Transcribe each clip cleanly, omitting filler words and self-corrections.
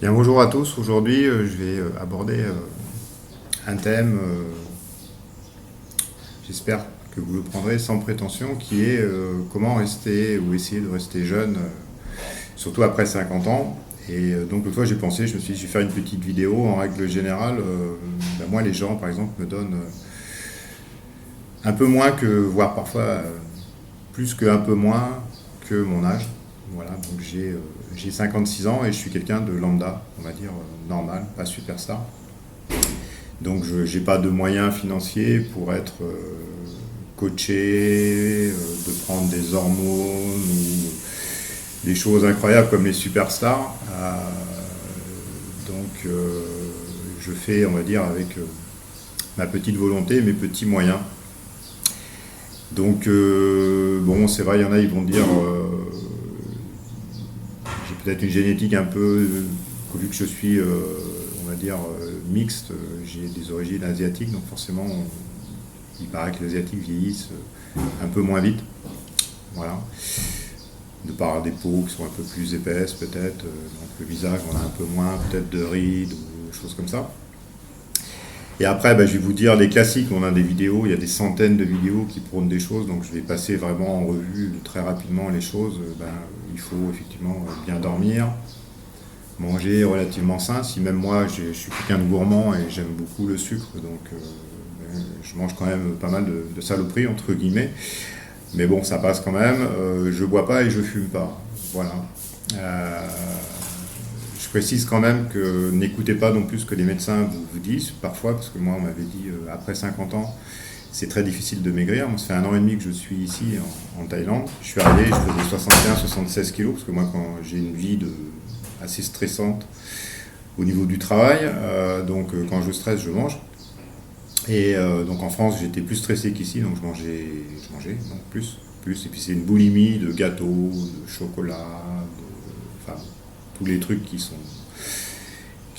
Bien, bonjour à tous. Aujourd'hui, je vais aborder un thème, j'espère que vous le prendrez sans prétention, qui est comment rester ou essayer de rester jeune, surtout après 50 ans. Et donc, l'autre fois, j'ai pensé, je me suis dit, je vais faire une petite vidéo. En règle générale, moi, les gens, par exemple, me donnent un peu moins que, voire parfois plus que un peu moins que mon âge. Voilà, donc j'ai 56 ans et je suis quelqu'un de lambda, on va dire normal, pas superstar. Donc je n'ai pas de moyens financiers pour être coaché, de prendre des hormones ou des choses incroyables comme les superstars. Donc je fais, on va dire, avec ma petite volonté, mes petits moyens. Donc bon, c'est vrai, il y en a, ils vont dire, j'ai peut-être une génétique un peu, vu que je suis, on va dire, mixte, j'ai des origines asiatiques, donc forcément, il paraît que les asiatiques vieillissent un peu moins vite. Voilà. De par des peaux qui sont un peu plus épaisses peut-être, donc le visage on a un peu moins peut-être de rides ou des choses comme ça. Et après je vais vous dire les classiques, on a des vidéos, il y a des centaines de vidéos qui prônent des choses, donc je vais passer vraiment en revue très rapidement les choses. Il faut effectivement bien dormir, manger relativement sain, si même moi je suis quelqu'un de gourmand et j'aime beaucoup le sucre, donc je mange quand même pas mal de saloperies entre guillemets. Mais bon, ça passe quand même. Je bois pas et je fume pas. Voilà. Euh, je précise quand même que n'écoutez pas non plus ce que les médecins vous disent parfois, parce que moi, on m'avait dit après 50 ans, c'est très difficile de maigrir. Moi, ça fait 1 an et demi que je suis ici en Thaïlande. Je suis arrivé, je faisais 75-76 kilos, parce que moi, quand j'ai une vie assez stressante au niveau du travail, quand je stresse, je mange. Et donc en France, j'étais plus stressé qu'ici, donc je mangeais donc plus. Et puis c'est une boulimie de gâteaux, de chocolat, enfin tous les trucs qui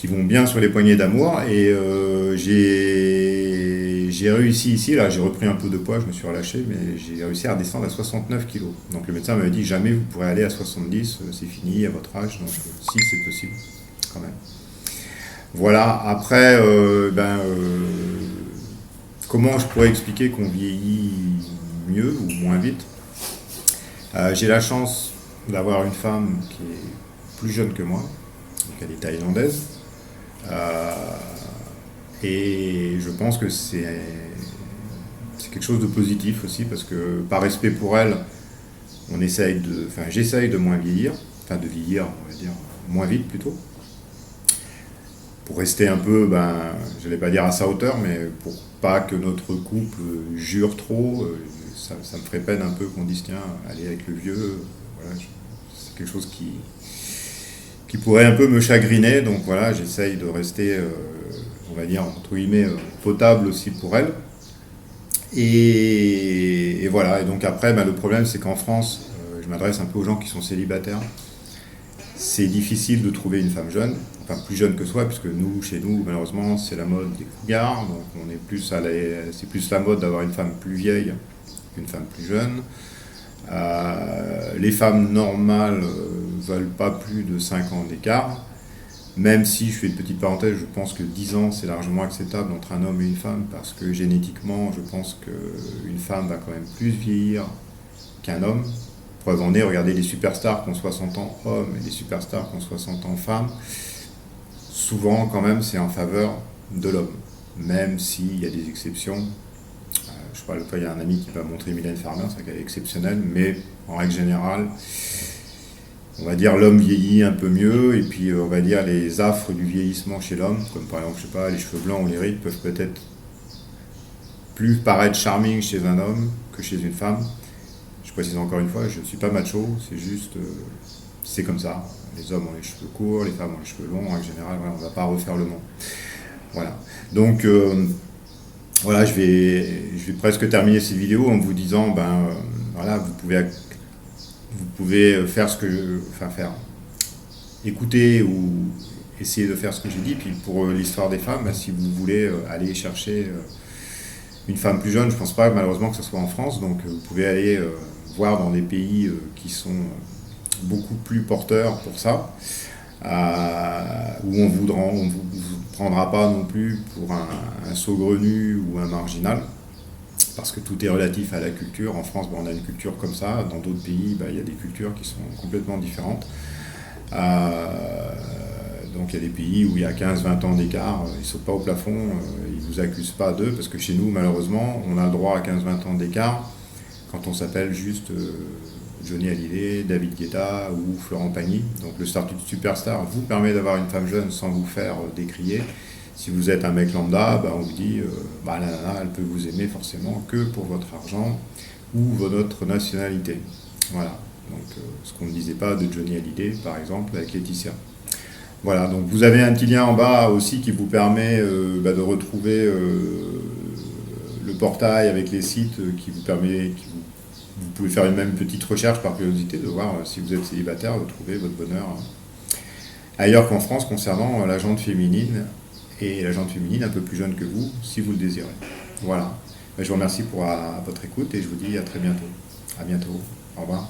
vont bien sur les poignées d'amour. Et j'ai réussi ici, là j'ai repris un peu de poids, je me suis relâché, mais j'ai réussi à redescendre à 69 kilos. Donc le médecin m'avait dit jamais vous pourrez aller à 70, c'est fini à votre âge, donc si c'est possible quand même. Voilà, après, comment je pourrais expliquer qu'on vieillit mieux ou moins vite? J'ai la chance d'avoir une femme qui est plus jeune que moi, donc elle est thaïlandaise, euh, et je pense que c'est quelque chose de positif aussi parce que par respect pour elle, j'essaye de moins vieillir, enfin de vieillir, on va dire moins vite plutôt, pour rester un peu, je n'allais pas dire à sa hauteur, mais pour pas que notre couple jure trop, ça me ferait peine un peu qu'on dise tiens, aller avec le vieux, voilà, c'est quelque chose qui pourrait un peu me chagriner, donc voilà, j'essaye de rester, on va dire, entre guillemets, potable aussi pour elle. Et voilà, et donc après, le problème c'est qu'en France, je m'adresse un peu aux gens qui sont célibataires, c'est difficile de trouver une femme jeune, enfin plus jeune que soi, puisque nous, chez nous, malheureusement, c'est la mode des cougars, donc c'est plus la mode d'avoir une femme plus vieille qu'une femme plus jeune. Les femmes normales veulent pas plus de 5 ans d'écart, même si je fais une petite parenthèse, je pense que 10 ans c'est largement acceptable entre un homme et une femme, parce que génétiquement, je pense qu'une femme va quand même plus vieillir qu'un homme. Preuve en est, regardez les superstars qui ont 60 ans hommes et les superstars qui ont 60 ans femmes. Souvent, quand même, c'est en faveur de l'homme, même s'il y a des exceptions. Je crois l'autre fois, il y a un ami qui m'a montré Mylène Farmer, c'est qu'elle est exceptionnelle, mais en règle générale, on va dire l'homme vieillit un peu mieux, et puis on va dire les affres du vieillissement chez l'homme, comme par exemple, je sais pas, les cheveux blancs ou les rides peuvent peut-être plus paraître charming chez un homme que chez une femme. Je précise encore une fois, je ne suis pas macho, c'est juste, c'est comme ça. Les hommes ont les cheveux courts, les femmes ont les cheveux longs, en général, voilà, on ne va pas refaire le monde. Voilà. Donc, voilà, je vais presque terminer cette vidéo en vous disant, voilà, vous pouvez faire faire, écouter ou essayer de faire ce que j'ai dit. Puis pour l'histoire des femmes, si vous voulez aller chercher une femme plus jeune, je ne pense pas malheureusement que ce soit en France, donc vous pouvez aller voir dans des pays qui sont beaucoup plus porteurs pour ça. où on vous prendra pas non plus pour un saugrenu ou un marginal, parce que tout est relatif à la culture. En France, on a une culture comme ça. Dans d'autres pays, il y a des cultures qui sont complètement différentes. Donc il y a des pays où il y a 15-20 ans d'écart, ils ne sautent pas au plafond, ils ne vous accusent pas d'eux, parce que chez nous, malheureusement, on a le droit à 15-20 ans d'écart quand on s'appelle juste Johnny Hallyday, David Guetta ou Florent Pagny. Donc le statut de superstar vous permet d'avoir une femme jeune sans vous faire décrier. Si vous êtes un mec lambda, on vous dit la nana, elle peut vous aimer forcément que pour votre argent ou votre nationalité. Voilà. Donc ce qu'on ne disait pas de Johnny Hallyday, par exemple, avec Laetitia. Voilà, donc vous avez un petit lien en bas aussi qui vous permet de retrouver le portail avec les sites qui vous permet, vous pouvez faire une même petite recherche par curiosité de voir si vous êtes célibataire, de trouver votre bonheur ailleurs qu'en France concernant la jante féminine et la jante féminine un peu plus jeune que vous si vous le désirez. Voilà, je vous remercie pour votre écoute et je vous dis à très bientôt. À bientôt, au revoir.